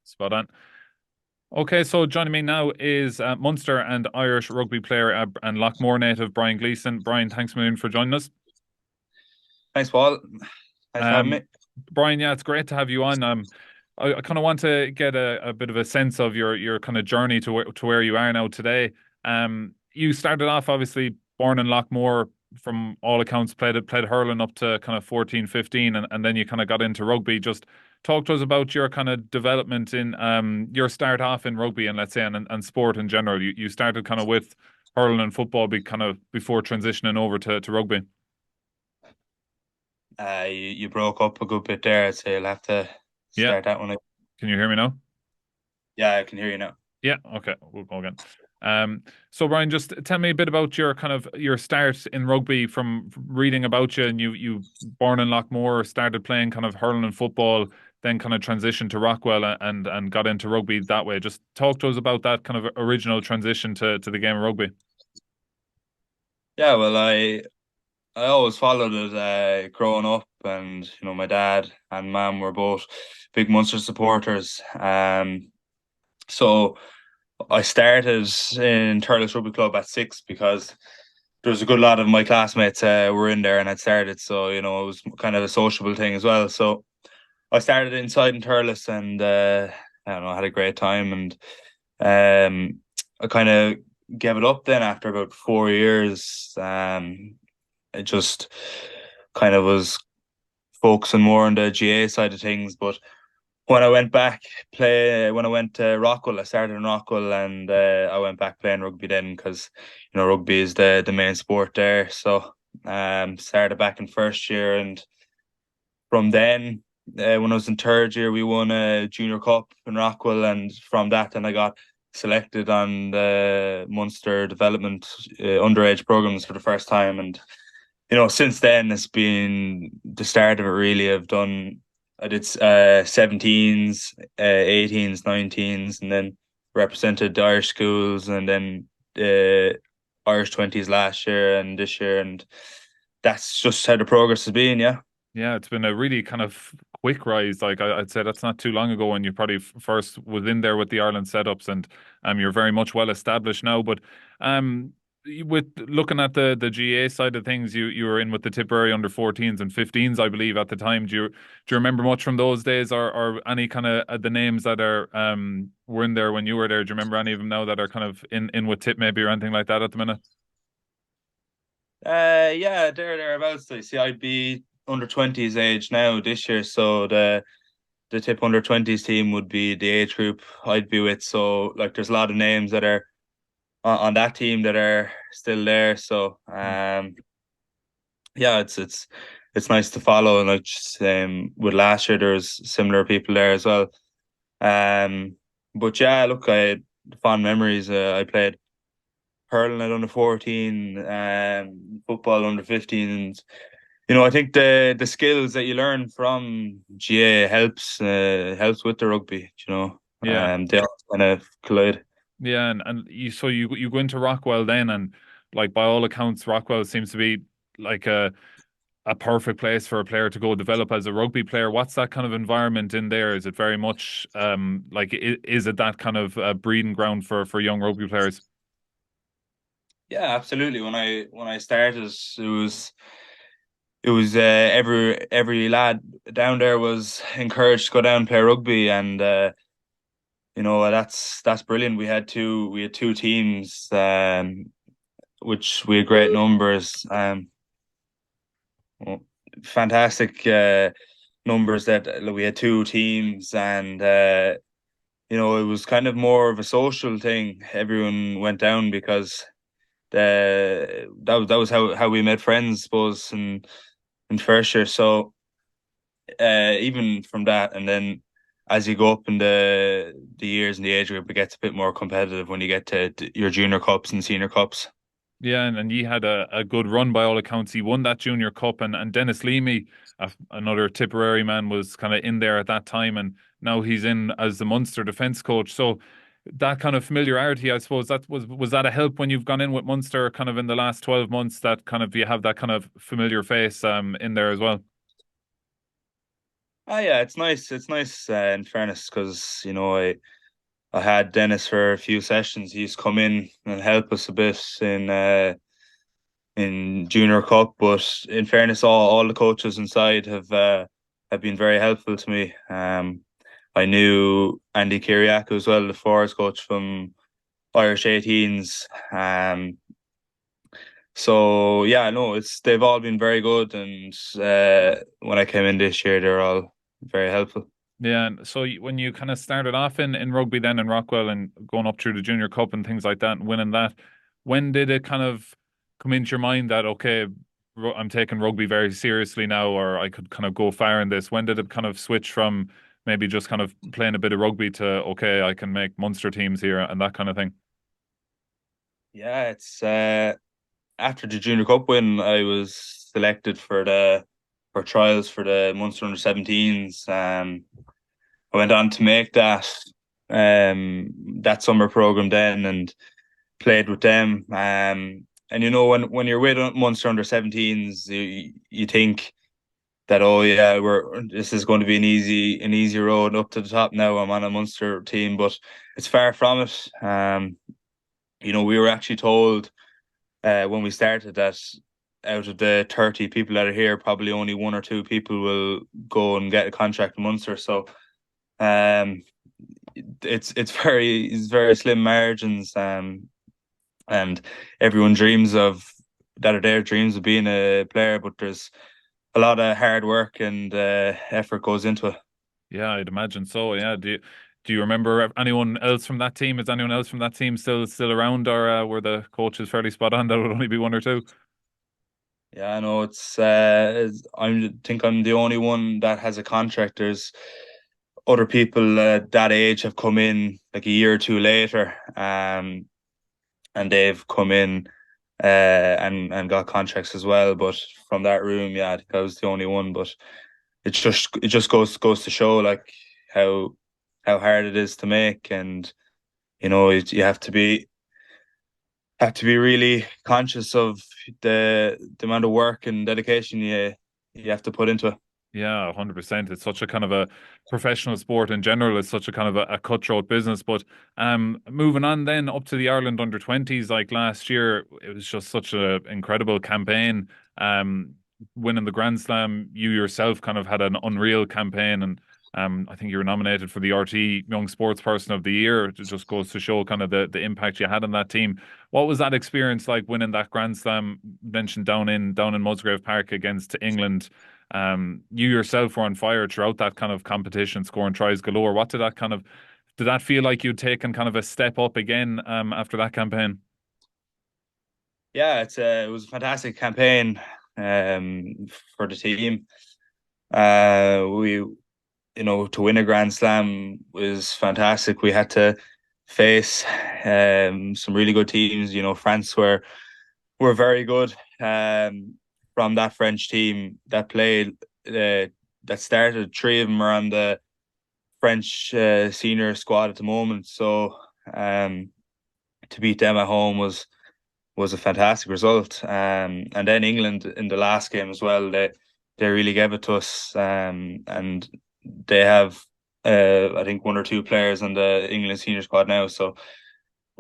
Spot on. Okay, so joining me now is Munster and Irish rugby player and Loughmore native Brian Gleeson. Brian, thanks a million for joining us. Thanks, Paul. Thanks for having me. Um, Brian, yeah, it's great to have you on. I kind of want to get a bit of a sense of your kind of journey to where you are now today. You started off obviously born in Loughmore, from all accounts played hurling up to kind of 14, 15, and then you kind of got into rugby. Just talk to us about your kind of development in your start off in rugby and let's say and sport in general. You started kind of with hurling and football be kind of before transitioning over to rugby. You broke up a good bit there, so you'll have to Yeah, start that one. can you hear me now? Yeah, I can hear you now. Yeah, okay, we'll go again. So Brian, just tell me a bit about your kind of your start in rugby from reading about you, and you born in Loughmore, started playing kind of hurling and football, then kind of transitioned to Rockwell and got into rugby that way. Just talk to us about that kind of original transition to the game of rugby. Yeah, well, I always followed it growing up, and my dad and mum were both big Munster supporters. So I started in Turles Rugby Club at 6 because there was a good lot of my classmates were in there and had started. So it was kind of a sociable thing as well. So I started inside in Turles, and I don't know, I had a great time, and I kind of gave it up then after about 4 years. It just kind of was focusing more on the GA side of things. But when I went to Rockwell, I started in Rockwell, and I went back playing rugby then because rugby is the main sport there. So started back in first year, and from then, when I was in third year, we won a junior cup in Rockwell, and from that, then I got selected on the Munster development underage programs for the first time. And since then, it's been the start of it. Really, I did 17s, 18s, 19s, and then represented the Irish schools, and then Irish 20s last year and this year, and that's just how the progress has been. Yeah. Yeah, it's been a really kind of quick rise. Like I'd say that's not too long ago when you probably first was in there with the Ireland setups, and you're very much well established now. But with looking at the GA side of things, you were in with the Tipperary under 14s and 15s, I believe, at the time. Do you remember much from those days, or any kind of the names that are were in there when you were there? Do you remember any of them now that are kind of in with Tip maybe or anything like that at the minute? Yeah, thereabouts. I see. I'd be under 20s age now this year, so the Tip under 20s team would be the age group I'd be with. So like, there's a lot of names that are on that team that are still there. So yeah, it's nice to follow. And like, just, with last year, there's similar people there as well. Um, but yeah, look, I had fond memories. I played hurling at under 14, football under 15, and I think the skills that you learn from GA helps with the rugby. Yeah. They all kind of collide. Yeah, and you go into Rockwell then, and like by all accounts, Rockwell seems to be like a perfect place for a player to go develop as a rugby player. What's that kind of environment in there? Is it very much like is it that kind of breeding ground for young rugby players? Yeah, absolutely. When I started, it was every lad down there was encouraged to go down and play rugby, and that's brilliant. We had two teams, which we had great numbers, well, fantastic numbers. That we had two teams, and it was kind of more of a social thing. Everyone went down because that was how we made friends, I suppose, in first year. So even from that, and then as you go up in the years and the age group, it gets a bit more competitive when you get to your junior cups and senior cups. Yeah, and he had a good run by all accounts. He won that junior cup, and Dennis Leamy, another Tipperary man, was kind of in there at that time, and now he's in as the Munster defence coach. So that kind of familiarity, I suppose, that was that a help when you've gone in with Munster, kind of in the last 12 months, that kind of you have that kind of familiar face in there as well. Ah, yeah, it's nice. It's nice, in fairness, because I had Dennis for a few sessions. He's come in and help us a bit in junior cup, but in fairness, all the coaches inside have been very helpful to me. I knew Andy Kiriakou as well, the forwards coach from Irish 18s. So yeah, no, it's they've all been very good, and when I came in this year, they're all very helpful. Yeah, and so when you kind of started off in rugby then in Rockwell and going up through the junior cup and things like that and winning that, when did it kind of come into your mind that okay, I'm taking rugby very seriously now, or I could kind of go far in this? When did it kind of switch from maybe just kind of playing a bit of rugby to okay, I can make Munster teams here and that kind of thing? Yeah, it's after the Junior Cup win, I was selected for trials for the Munster under 17s. I went on to make that summer program then and played with them. And when you're with Munster under 17s, you think that, oh yeah, we're this is going to be an easy road up to the top now. I'm on a Munster team, but it's far from it. We were actually told when we started that out of the 30 people that are here, probably only one or two people will go and get a contract in Munster. So um, it's very slim margins, and everyone dreams of that are their dreams of being a player, but there's a lot of hard work and effort goes into it. Yeah, I'd imagine so. Yeah, do you remember anyone else from that team? Is anyone else from that team still around, or were the coaches fairly spot on that would only be one or two? Yeah, I know I think I'm the only one that has a contract. There's other people that age have come in like a year or two later, and they've come in and got contracts as well. But from that room, yeah, I think I was the only one. But it just goes to show like how hard it is to make, and you have to be really conscious of the amount of work and dedication you have to put into it. Yeah, 100%. It's such a kind of a professional sport in general. It's such a kind of a cutthroat business. But moving on then up to the Ireland under 20s, like last year, it was just such an incredible campaign. Winning the Grand Slam, you yourself kind of had an unreal campaign. And I think you were nominated for the RT Young Sportsperson of the Year. It just goes to show kind of the impact you had on that team. What was that experience like winning that Grand Slam mentioned down in Musgrave Park against England? You yourself were on fire throughout that kind of competition, scoring tries galore. What did that feel like you'd taken kind of a step up again after that campaign? Yeah, it was a fantastic campaign um, for the team. We to win a Grand Slam was fantastic. We had to face some really good teams. France were very good. From that French team that played that started, three of them are on the French senior squad at the moment. So to beat them at home was a fantastic result. And then England in the last game as well, they really gave it to us. And they have I think one or two players on the England senior squad now. So,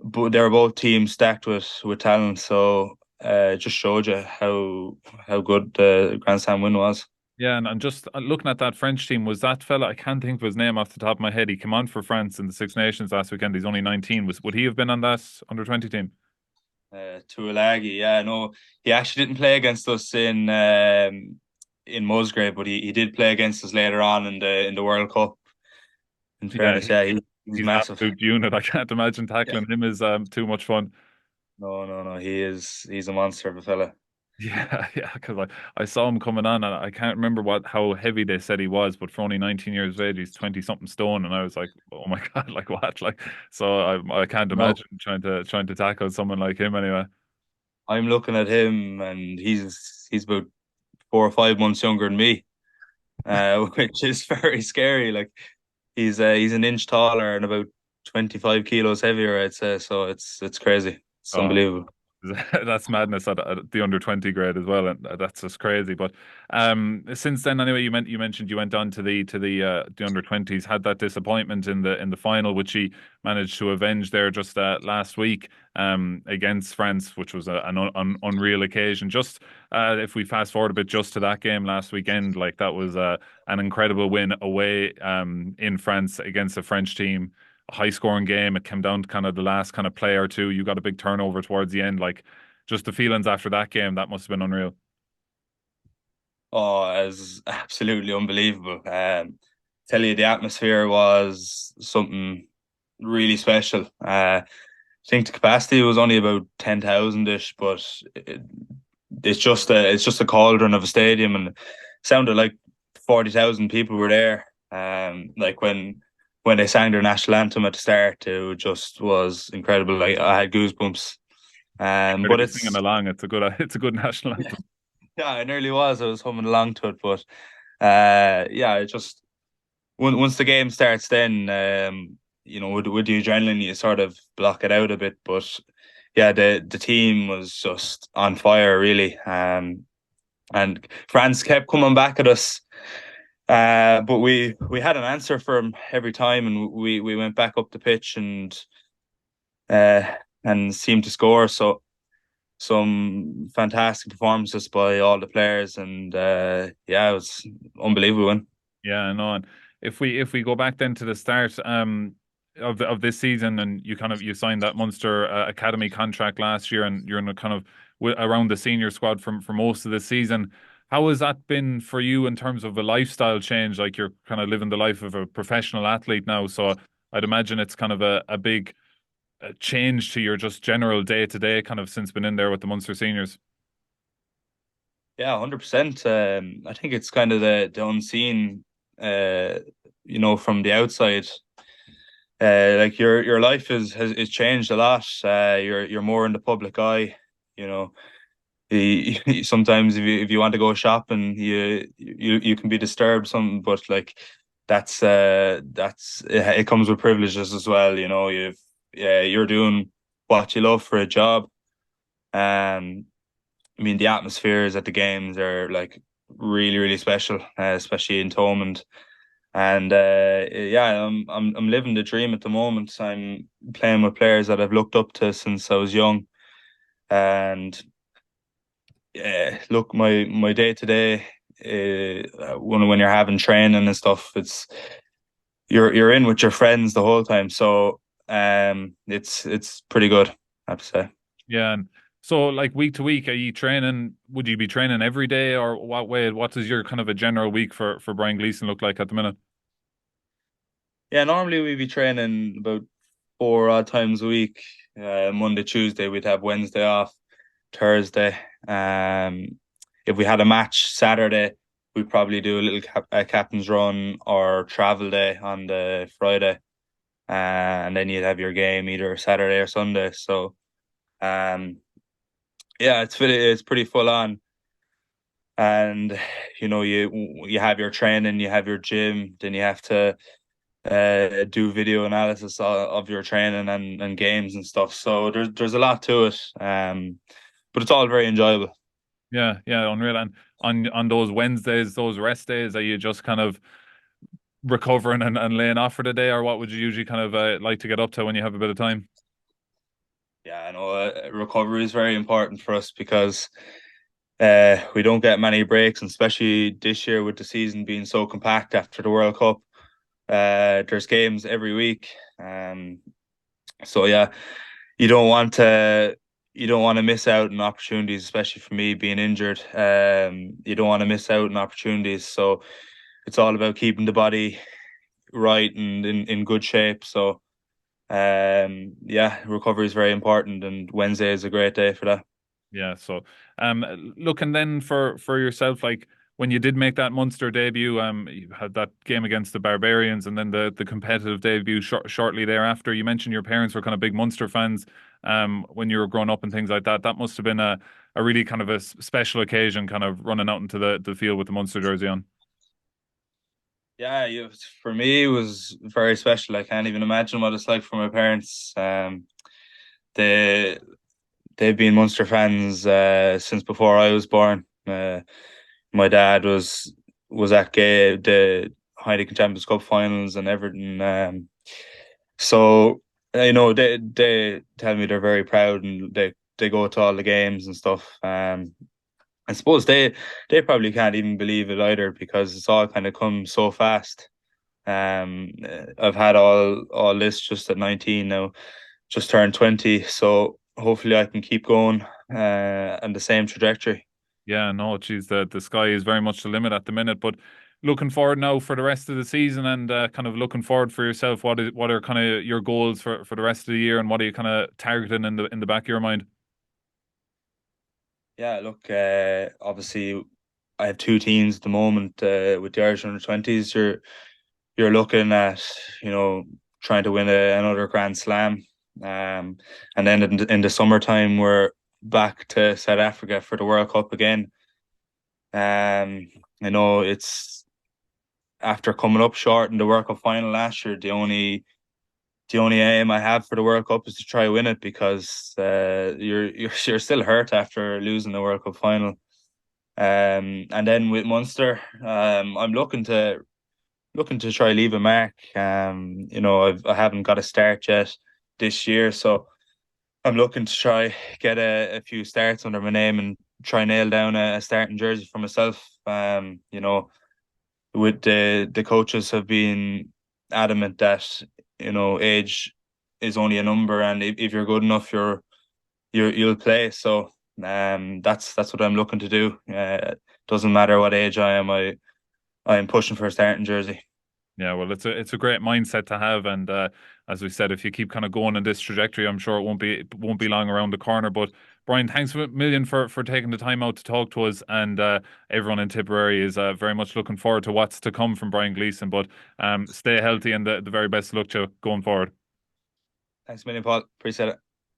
but they're both teams stacked with talent. So it just showed you how good the Grand Slam win was. Yeah, and I'm just looking at that French team. Was that fella? I can't think of his name off the top of my head. He came on for France in the Six Nations last weekend. He's only 19. Would he have been on that under 20 team? Tuilagi, yeah, no, he actually didn't play against us in Musgrave, but he did play against us later on in the World Cup. In Yeah, fairness, yeah, he's he's an massive. absolute unit. I can't imagine Yeah. tackling him is too much fun. No, no, no, he's a monster of a fella. Yeah, yeah, because I saw him coming on and I can't remember how heavy they said he was, but for only 19 years of age, he's 20 something stone, and I was like, oh my God, like what? Like, so I can't No, imagine trying to tackle someone like him anyway. I'm looking at him, and he's about 4 or 5 months younger than me, which is very scary. Like he's an inch taller and about 25 kilos heavier, I'd say. So it's crazy. It's Oh, unbelievable. That's madness at the under 20 grade as well, and that's just crazy. But since then, anyway, you mentioned you went on to the under 20s, had that disappointment in the final, which he managed to avenge there just last week against France, which was an unreal occasion. Just if we fast forward a bit, just to that game last weekend, like that was an incredible win away in France against a French team, a high scoring game. It came down to kind of the last kind of play or two. You got a big turnover towards the end. Like just the feelings after that game, that must have been unreal. Oh, it was absolutely unbelievable. Tell you, the atmosphere was something really special. I think the capacity was only about 10,000 ish, but it's just a cauldron of a stadium, and it sounded like 40,000 people were there. Like when they sang their national anthem at the start, it just was incredible. Like I had goosebumps. Better But be singing it's along. It's a good national anthem. yeah, I nearly was. I was humming along to it, but yeah, it just once the game starts, then with the adrenaline, you sort of block it out a bit. But yeah, the team was just on fire, really. And France kept coming back at us. But we had an answer for him every time, and we went back up the pitch uh, and seemed to score. So some fantastic performances by all the players, and yeah, it was unbelievable win. Yeah, I know. And if we go back then to the start of this season, and you signed that Munster academy contract last year, and you're in a kind of around the senior squad for most of the season. How has that been for you in terms of a lifestyle change? Like you're kind of living the life of a professional athlete now, so I'd imagine it's kind of a big change to your just general day to day, kind of since been in there with the Munster seniors. Yeah, 100%. I think it's kind of the unseen, uh, from the outside. Like your life is changed a lot. You're more in the public eye. You know, sometimes if you want to go shopping, you can be disturbed something, but like that's it comes with privileges as well. You're doing what you love for a job. Um, I mean, the atmospheres at the games are like really, really special, especially in Thomond. And yeah, I'm living the dream at the moment. I'm playing with players that I've looked up to since I was young. And yeah, look, my day to day, when you're having training and stuff, you're in with your friends the whole time. So it's pretty good, I have to say. Yeah, and so like week to week, are you training? Would you be training every day, or what way? What does your kind of a general week for Brian Gleeson look like at the minute? Yeah, normally we'd be training about four odd times a week. Monday, Tuesday, we'd have Wednesday off, Thursday. If we had a match Saturday, we'd probably do a little captain's run or travel day on the Friday. And then you'd have your game either Saturday or Sunday. So, yeah, it's pretty full on. And you have your training, you have your gym, then you have to do video analysis of your training and games and stuff. So there's a lot to it. But it's all very enjoyable. Yeah, yeah, unreal. And on those Wednesdays, those rest days, are you just kind of recovering and laying off for the day, or what would you usually kind of like to get up to when you have a bit of time? Yeah, I know recovery is very important for us because we don't get many breaks, and especially this year with the season being so compact after the World Cup. There's games every week. So yeah, you don't want to you don't want to miss out on opportunities, especially for me being injured. You don't want to miss out on opportunities. So it's all about keeping the body right and in good shape. So yeah, recovery is very important, and Wednesday is a great day for that. Yeah, so looking then for yourself, like when you did make that Munster debut, you had that game against the Barbarians, and then the competitive debut shortly thereafter. You mentioned your parents were kind of big Munster fans, when you were growing up and things like that. That must have been a really kind of a special occasion, kind of running out into the field with the Munster jersey on. Yeah, for me it was very special. I can't even imagine what it's like for my parents. The they've been Munster fans since before I was born. My dad was at the Heineken Champions Cup finals and everything. So they tell me they're very proud and they go to all the games and stuff. I suppose they probably can't even believe it either because it's all kind of come so fast. I've had all this just at 19 now, just turned 20, so hopefully I can keep going and the same trajectory. Yeah, no, geez, the sky is very much the limit at the minute. But looking forward now for the rest of the season and kind of looking forward for yourself. What are kind of your goals for the rest of the year, and what are you kind of targeting in the back of your mind? Yeah, look, obviously I have two teams at the moment with the Irish under 20s. You're looking at, you know, trying to win another Grand Slam. And then in the summertime, we're back to South Africa for the World Cup again. I know it's after coming up short in the World Cup final last year, the only aim I have for the World Cup is to try win it because you're still hurt after losing the World Cup final. And then with Munster, I'm looking to try leave a mark. I haven't got a start yet this year, so I'm looking to try get a few starts under my name and try nail down a starting jersey for myself. With the coaches have been adamant that age is only a number, and if you're good enough, you'll play. So that's what I'm looking to do. Doesn't matter what age I am, I am pushing for a starting jersey. Yeah, well, it's a great mindset to have, and as we said, if you keep kind of going in this trajectory, I'm sure it won't be long around the corner. But Brian, thanks a million for taking the time out to talk to us, and everyone in Tipperary is very much looking forward to what's to come from Brian Gleeson. But stay healthy, and the very best of luck to you going forward. Thanks a million, Paul. Appreciate it.